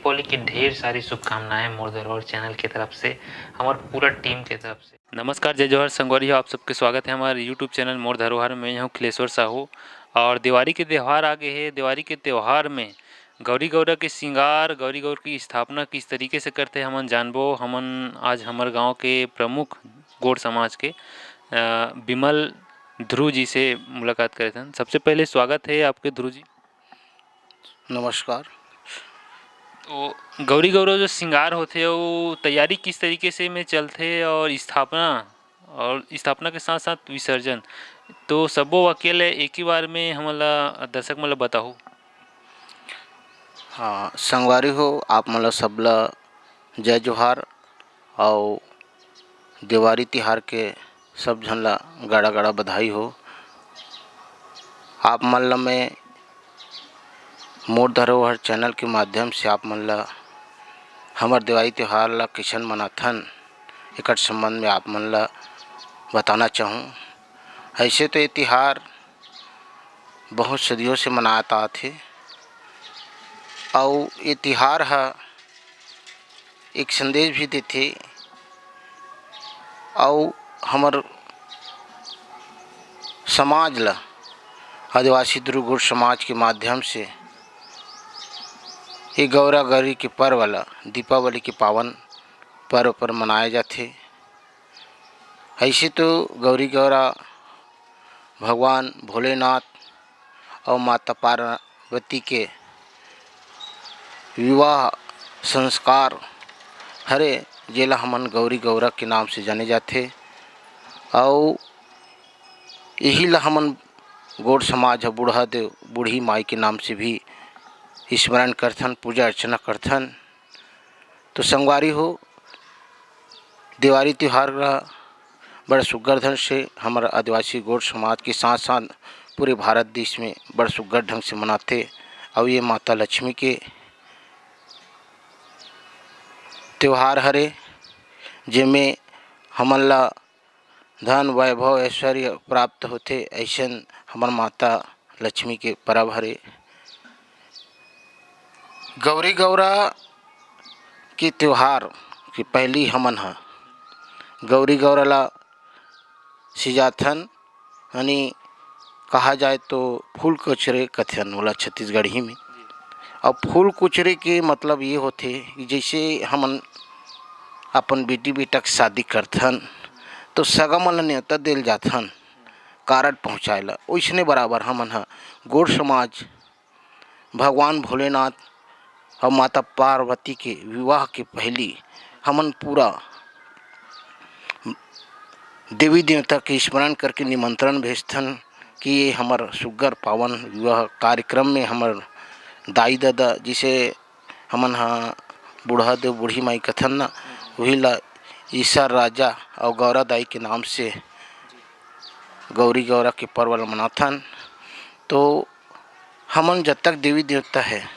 दीपावली की ढेर सारी शुभकामनाएं मोर धरोहर चैनल की तरफ से, हमारे पूरा टीम की तरफ से। नमस्कार, जय जौहर संगवारी हो, आप सबके स्वागत है हमारे यूट्यूब चैनल मोर धरोहर में। मैं हूँ खिलेश्वर साहू और दिवाली के त्यौहार आ गए हैं। दिवाली के त्यौहार में गौरी गौरा के श्रृंगार, गौरी गौर की स्थापना किस तरीके से करते हैं हमन जानबो। हमन आज हमारे गांव के प्रमुख गौड़ समाज के विमल ध्रुव जी से मुलाकात करे थे। सबसे पहले स्वागत है आपके ध्रुव जी। नमस्कार। तो गौरी गौरव जो श्रृंगार होते वो तैयारी किस तरीके से में चलते और स्थापना के साथ साथ विसर्जन तो सबो अकेले एक ही बार में हमला दर्शक मतलब बताओ। हाँ संगवारी हो, आप मतलब सबला जय जोहार और दिवाली तिहार के सब झन ला गाड़ा गाड़ा बधाई हो। आप मन ला मैं मोर धरोहर चैनल के माध्यम से आप मन ला हमर दिवाली त्यौहार ला किसन मनाथन एक संबंध में आप मन ला बताना चाहूँ। ऐसे तो ये तिहार बहुत सदियों से मनाता आथे और ये तिहार है एक संदेश भी देते और हमर समाज ला आदिवासी ध्रुव समाज के माध्यम से ये गौरा गौरी के पर्व ला दीपावली के पावन पर्व पर मनाया जाते। ऐसे तो गौरी गौरा भगवान भोलेनाथ और माता पार्वती के विवाह संस्कार हरे जेला हमन गौरी गौरा के नाम से जाने जाते और यही ला हमन गौड़ समाज बूढ़ा देव बूढ़ी माई के नाम से भी स्मरण करथन, पूजा अर्चना करथन। तो संगवारी हो, दिवाली त्यौहार बड़ा सुग्घर ढंग से हमारा आदिवासी गौड़ समाज के साथ साथ पूरे भारत देश में बड़ा सुग्घर ढंग से मनाते और ये माता लक्ष्मी के त्यौहार हरे जिनमें हमन ला धन वैभव ऐश्वर्य प्राप्त होते। ऐसन हमार माता लक्ष्मी के पर्व हरे। गौरी गौरा के त्यौहार की पहली हमन हा गौरी गौरा ला सिजाथन यानी कहा जाए तो फूल कुचरे कथन वाला छत्तीसगढ़ी में। और फूल कुचरे के मतलब ये होते कि जैसे हमन अपन बेटी बेटा के शादी करथन तो सगा मन ला न्योता दिल जाथन कारड पहुँचाएला। वैसने बराबर हमन हा गौड़ समाज भगवान भोलेनाथ और माता पार्वती के विवाह के पहली हमन पूरा देवी देवता के स्मरण करके निमंत्रण भेजथन कि ये हमार सुग्घर पावन विवाह कार्यक्रम में हमार दाई दादा जिसे हमन हा बूढ़ा देव बूढ़ी माई कथन ना वही ला ईसर राजा और गौरा दाई के नाम से गौरी गौरा के पर्व ला मनाथन। तो हमन जब तक देवी देवता है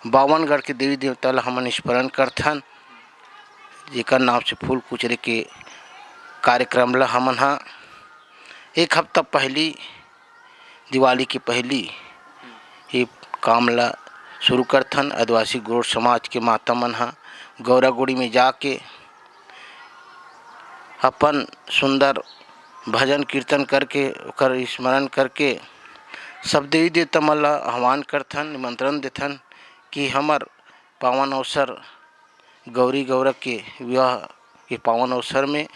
बावनगढ़ के देवी देवता ला हमन स्मरण करथन जेकर नाम से फूल कुचरे के कार्यक्रम ला हमन हा एक हफ्ता पहली दिवाली की पहली ये काम ला शुरू करथन। आदिवासी गौड़ समाज के माता मन हा गौरा गुड़ी में जाके अपन सुंदर भजन कीर्तन करके ओकर स्मरण करके सब देवी देवता मन ला आह्वान करथन, निमंत्रण देथन कि हमार पावन अवसर गौरी गौरा के विवाह के पावन अवसर में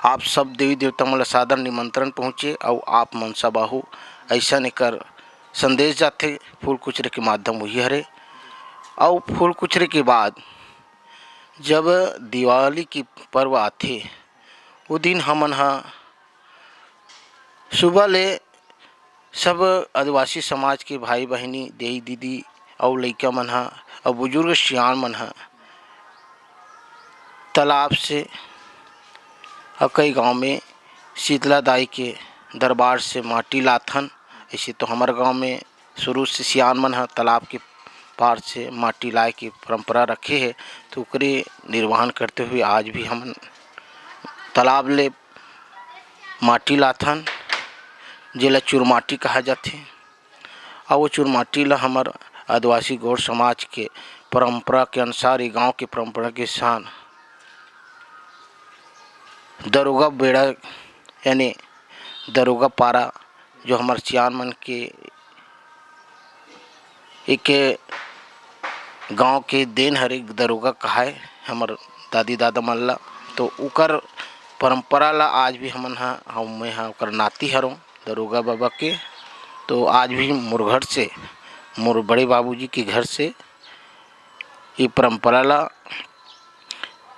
आप सब देवी देवता मन ला सादर निमंत्रण पहुँचे और आप मनसा बाहू ऐसा एकर संदेश जाते फूल कुचरे के माध्यम वही हरे। और फूल कुचरे के बाद जब दिवाली की पर्व आते वो दिन हमन हा सुबह ले सब आदिवासी समाज के भाई बहनी देई दीदी और लइका मन हा और बुजुर्ग सियान मन हा तालाब से और कई गांव में शीतला दाई के दरबार से माटी लाथन। ऐसे तो हमारे गांव में शुरू से सियान मन हा तालाब के पार से माटी लाए की परंपरा रखे है। तो ओकरे निर्वहन करते हुए आज भी हम तालाब ले माटी लाथन जेला चुरमाटी कहा जाथे। और वो चुरमाटी ला हमार आदिवासी गौड़ समाज के परंपरा के अनुसार, ये गांव की परंपरा के शान दरोगा बेड़ा यानी दरोगा पारा जो हमारे चियान मन के एक गांव के देन हर एक दरोगा कहाए हमार दादी दादा मन ला। तो उकर परंपरा ला आज भी हमन मैं ओकर नाती हरों दरोगा बाबा के। तो आज भी मोर घर से, मोर बड़े बाबूजी के घर से ये परंपरा ला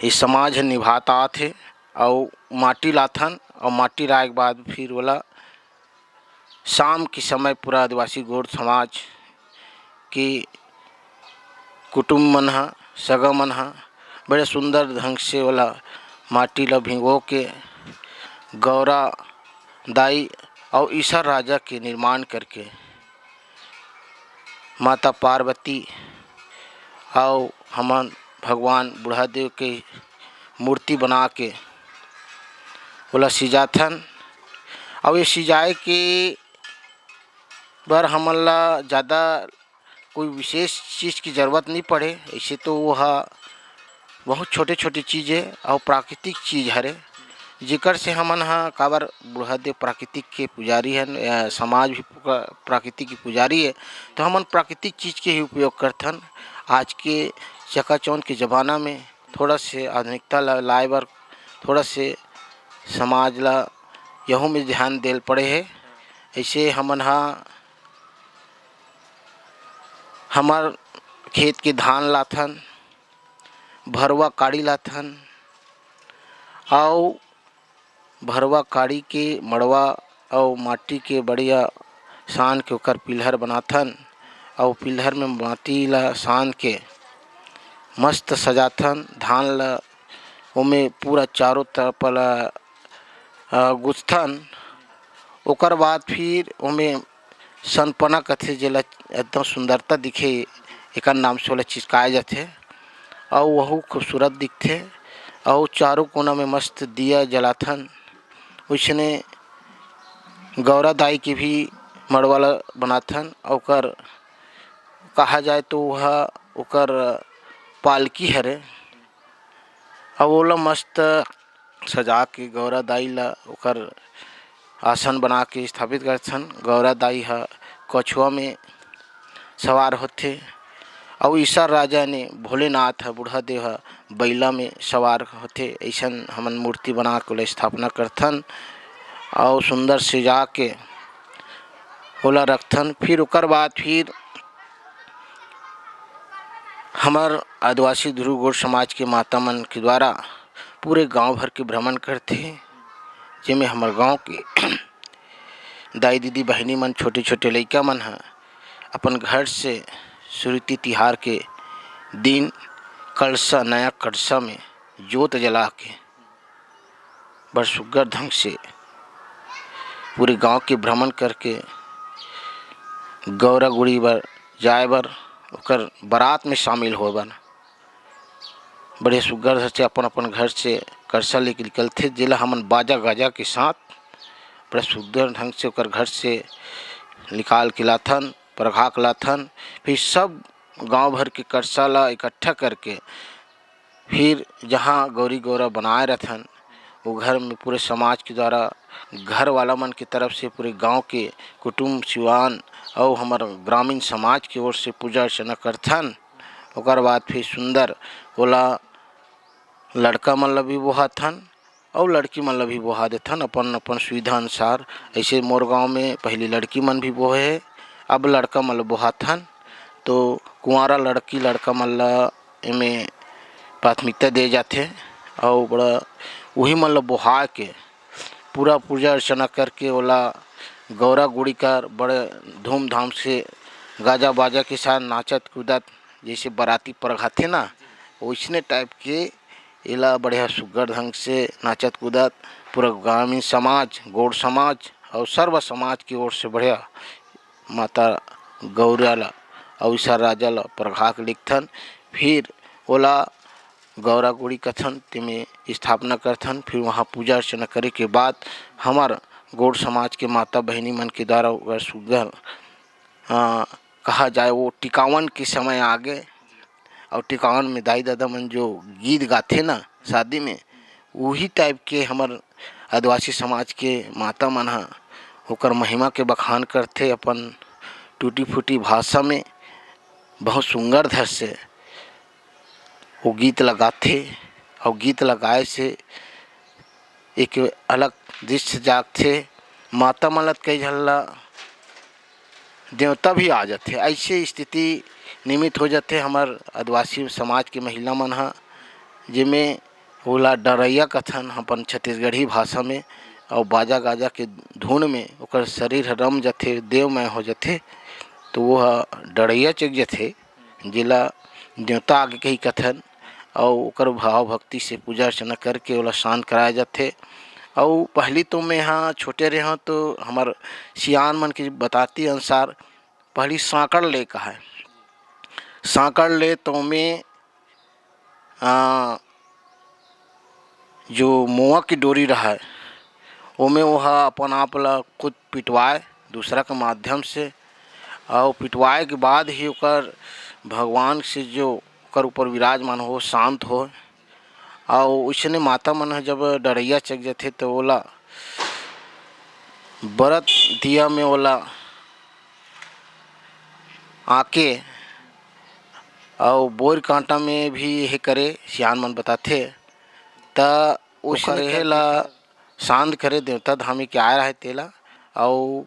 ये समाज निभाता आथे। और माटी लाथन और माटी लाए के बाद फिर वाला शाम के समय पूरा आदिवासी गौड़ समाज के कुटुंब मन सगा मन बड़े सुंदर ढंग से वाला माटी ला भिगो के गौरा दाई और ईश्वर राजा के निर्माण करके माता पार्वती और हमन भगवान बुढ़ादेव के मूर्ति बना के बोला सिजाथन। और ये सिजाए के बर हमन ला ज़्यादा कोई विशेष चीज़ की ज़रूरत नहीं पड़े। ऐसे तो वह बहुत छोटे छोटे चीज़ें और प्राकृतिक चीज़ हरे जेकर से हमन काबर बुढ़ादेव प्राकृतिक के पुजारी हैं, समाज भी प्राकृतिक की पुजारी है। तो हमन प्राकृतिक चीज़ के ही उपयोग करथन। आज के चकाचौंध के ज़माना में थोड़ा से आधुनिकता लाए बर थोड़ा से समाज ला यहू में ध्यान देल पड़े है। ऐसे हमन हमार खेत के धान लाथन, भरवा काड़ी लाथन और भरवा काड़ी के मड़वा और माटी के बढ़िया सान के ओकर पिलहर बनाथन और पिलहर में माटी ला सान के मस्त सजाथन। धान ला ओमे पूरा चारों तरफ ला गुथथन। ओकर बाद फिर ओमे सनपना कथे जेला एकदम सुंदरता दिखे एकर नाम से ओला चिपकाए जाथे और वह खूबसूरत दिखथे। और चारों कोना में मस्त दिया जलाथन। उसने गौरा दाई के भी मड़वाला बनाथन। ओकर कहा जाए तो वह ओकर पालकी हरे और ओला मस्त सजा के गौरा दाई ला ओकर आसन बना के स्थापित करथन। गौरा दाई कछुआ में सवार होथे और ईश्वर राजा ने भोलेनाथ बुढ़ादेव बैला में सवार होथे। ऐसन हमन मूर्ति बना के ओला स्थापना करथन और सुंदर सजा के ओला रखथन। फिर ओकर बाद फिर हमार आदिवासी ध्रुव गौड़ समाज के माता मन के द्वारा पूरे गांव भर के भ्रमण करथे, जिसमें हमार गांव के दाई दीदी बहनी मन छोटे छोटे लइका मन अपन घर से सुरती तिहार के दिन कलसा नया कलसा में जोत जला के बड़ सुग्घर ढंग से पूरे गांव के भ्रमण करके गौरा गुड़ी बर जाए बर ओकर बारात में शामिल हो बर बड़े सुग्घर से अपन अपन घर से कलसा लेके निकलथे। जेला हमन बाजा गाजा के साथ बड़ा सुंदर ढंग से ओकर घर से निकाल के लाथन, परघा के लाथन। फिर सब गांव भर के कलसा ला इकट्ठा करके फिर जहां गौरी गौरा बनाए रहथन वो घर में पूरे समाज के द्वारा घर वाला मन की तरफ से पूरे गांव के कुटुंब सिवान और हमार ग्रामीण समाज की ओर से पूजा अर्चना करथन। ओकर बाद फिर सुंदर ओला लड़का मन ला भी बोहाथन और लड़की मन ला भी बोहा देथन अपन अपन सुविधा अनुसार। ऐसे मोर गांव में पहले लड़की मन भी बोहे है, अब लड़का मन ला बोहाथन। तो कुंवारा लड़की लड़का मन ला एमे प्राथमिकता दे जाथे और बड़ा वही मन ला बोहा के पूरा पूजा अर्चना करके ओला गौरा गुड़ी कर बड़े धूमधाम से गाजा बाजा के साथ नाचत कूदत जैसे बाराती परघाथे ना वैसने टाइप के एला बढ़िया सुग्घर ढंग से नाचत कूदत पूरा ग्रामीण समाज गौड़ समाज और सर्व समाज की ओर से बढ़िया माता गौरा ला और ईश्वर राजा ला परघा के लिखथन। फिर ओला गौरा गुड़ी कथन तेमें स्थापना करथन। फिर वहाँ पूजा अर्चना करे के बाद हमार गौड़ समाज के माता बहनी मन के द्वारा सुग्घर कहा जाए वो टिकावन के समय आ गए। और टिकावन में दाई दादा मन जो गीत गाथे ना शादी में, वही टाइप के हमर आदिवासी समाज के माता मन ह ओकर महिमा के बखान करथे अपन टूटी फूटी भाषा में। बहुत सुंदर धर से वो गीत लगाथे और गीत लगाए से एक अलग दृश्य जागथे। माता मन ल कई झन ला देवता भी आ जाते, ऐसे स्थिति निमित्त हो जाते हमार आदिवासी समाज के महिला मन ह, जिमें ओला डरैया कथन अपन छत्तीसगढ़ी भाषा में। और बाजा गाजा के धुन में ओकर शरीर रम जाथे, देवमय हो जाथे, तो वो डरैया चेक जाथे, जिला देवता आगे के ही कथन। और ओकर भाव भक्ति से पूजा अर्चना करके ओला शांत कराया जाथे। और पहली तो मैं यहाँ छोटे रहे हूँ तो हमार सियान मन की बताती अनुसार पहली सांकड़ ले का है। सांकड़ ले तो में जो मुआ की डोरी रहा है ओमें वह अपन आप ला खुद पिटवाए दूसरा के माध्यम से। और पिटवाए के बाद ही ओकर भगवान से जो ओकर ऊपर विराजमान हो शांत हो। और उसने माता मन जब डरैया चक जाथे तो ओला बरत दिया में ओला आके और बोर कांटा में भी ये करे सियान मन बताथे। त उस ला शांत करे देवता धामी के आए रहे तेला। और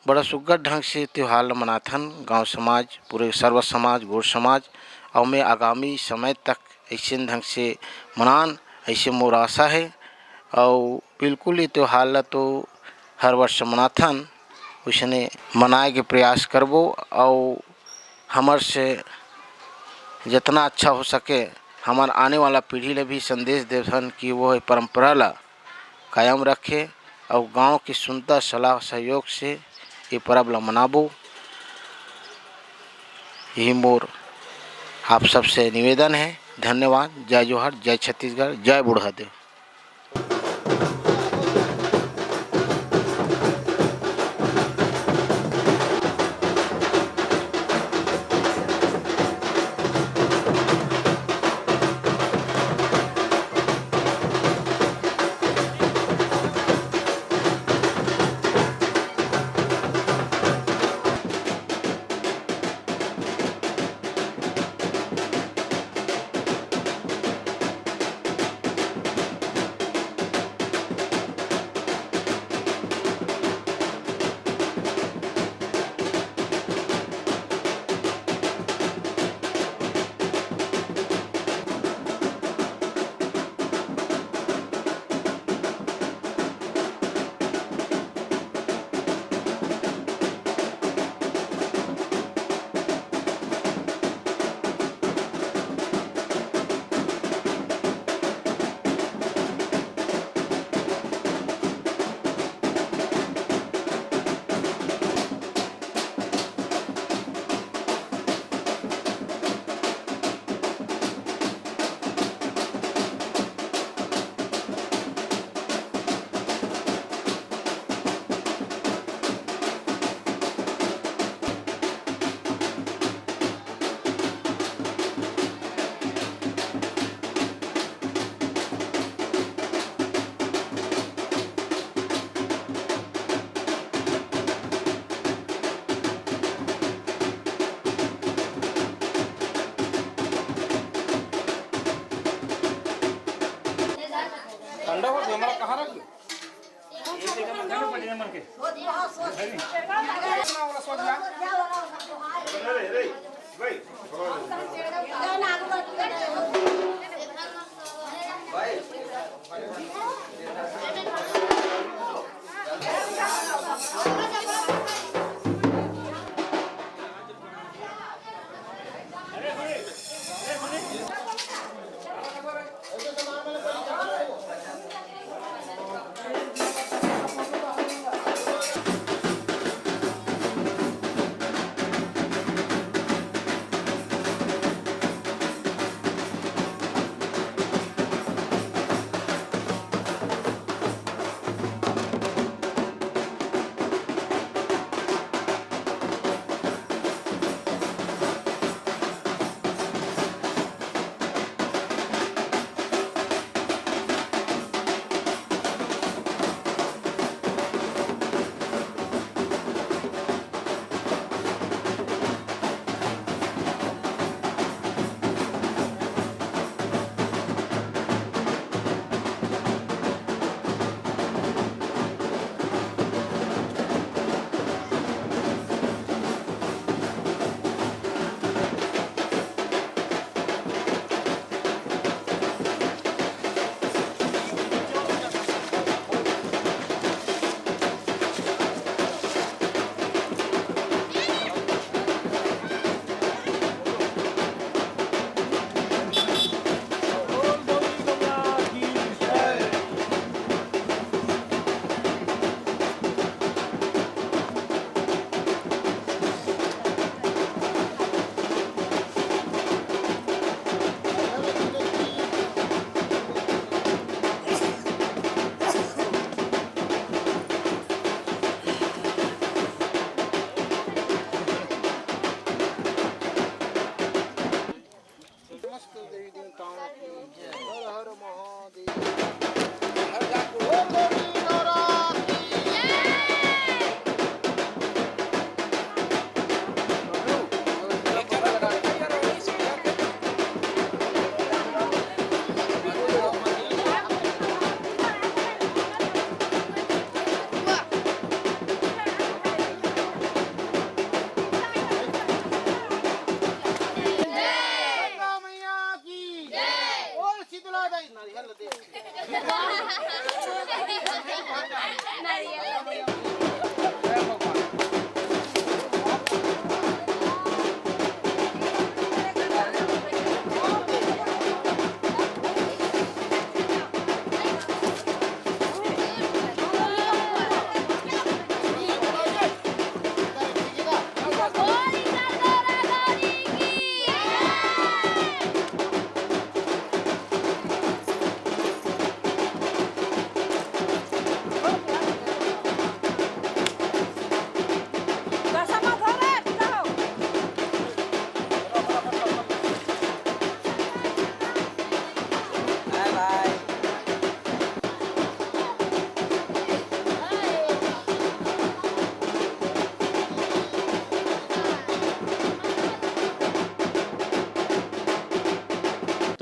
बड़ा सुग्घर ढंग से त्यौहार ला मनाथन गांव समाज, पूरे सर्व समाज, गौड़ समाज। और मैं आगामी समय तक ऐसे ढंग से मनान, ऐसे मोर आशा है। और बिल्कुल ये त्यौहार ला तो हर वर्ष मनाथन, उसने मनाए के प्रयास करबो। और हमर से जितना अच्छा हो सके हमार आने वाला पीढ़ी ले भी संदेश देथन कि वो परंपरा ला कायम रखे और गांव की सुंदर सलाह सहयोग से ये पर्व ला मनाबो। यही मोर आप सबसे निवेदन है। धन्यवाद। जय जोहर, जय छत्तीसगढ़, जय बुढ़ादेव।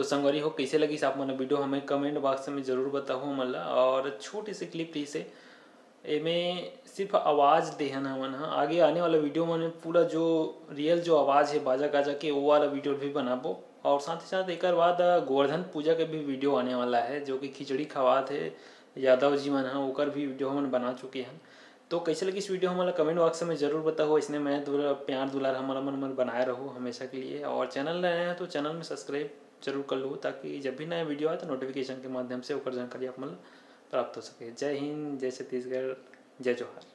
तो संगवारी हो कैसे लगी आप मन वीडियो हमें कमेंट बॉक्स में ज़रूर बताओ हमन ला। और छोटी सी क्लिप से एमे सिर्फ आवाज़ देहन हमन हा, आगे आने वाला वीडियो में पूरा जो रियल जो आवाज़ है बाजा गाजा के वो वाला वीडियो भी बनाबो। और साथ ही साथ एक बाद गोवर्धन पूजा के भी वीडियो आने वाला है, जो कि खिचड़ी खवात है यादव जी मन हा, ओकर भी वीडियो हमन बना चुके हैं। तो कैसे लगी इस वीडियो हमारा कमेंट बॉक्स में ज़रूर बताओ। इसने मैं प्यार दुलार हमारा मन बनाए रहो हमेशा के लिए। और चैनल नया है तो चैनल में सब्सक्राइब जरूर कर लो, ताकि जब भी नया वीडियो आए तो नोटिफिकेशन के माध्यम से ओकर जानकारी आप मन प्राप्त हो सके। जय हिंद, जय छत्तीसगढ़, जय जोहार।